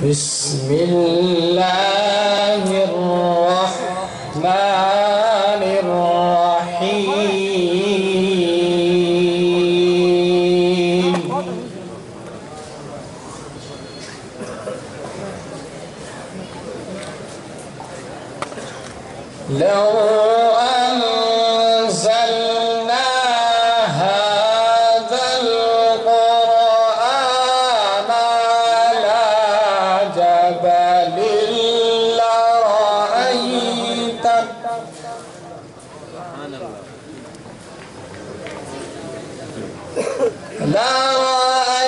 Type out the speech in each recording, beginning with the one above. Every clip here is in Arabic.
بسم الله الرحمن الرحيم لو أنزلنا هذا القرآن على جبل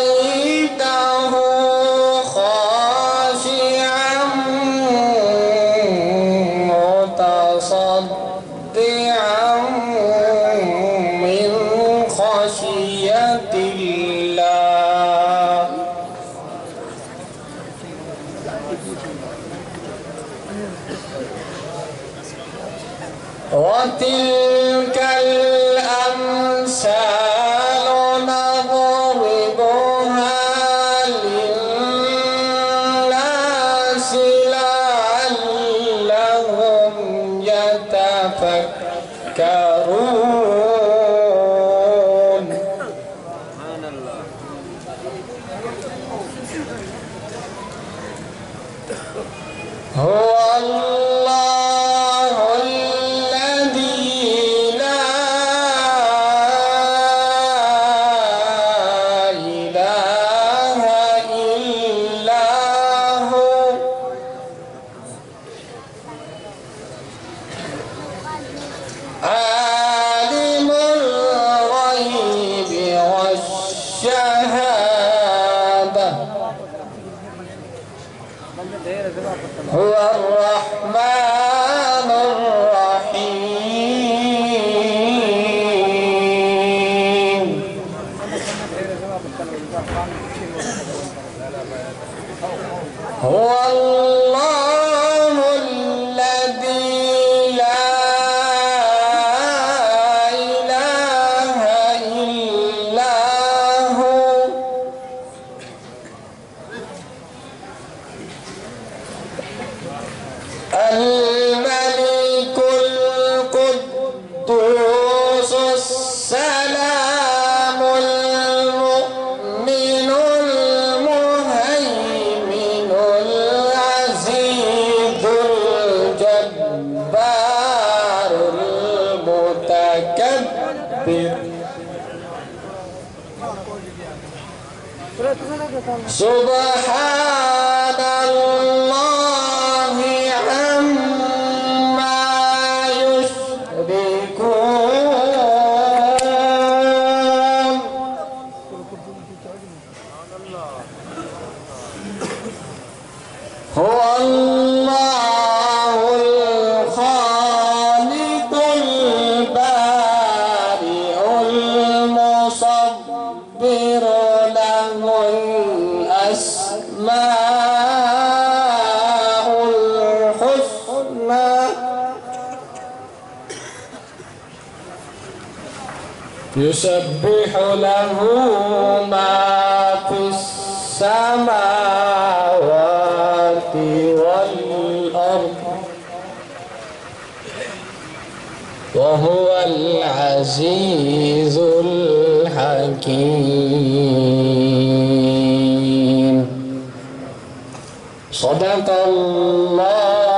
لرأيته خاشعا متصدعا من خشية الله وتلك الأمثال نضربها للناس لعلهم يتفكرون هو الله الذي لا إله إلا هو عالم الغيب والشهادة هو الرحمن الرحيم هو الله الذي لا إله إلا هو الملك القدوس السلام المؤمن المهيمن العزيز الجبار المتكبر سبحان الله عما يشركون هو الله الخالق البارئ المصبر له الأسماء الحسنى يسبح له ما في السماوات والأرض وهو العزيز الحكيم صدق الله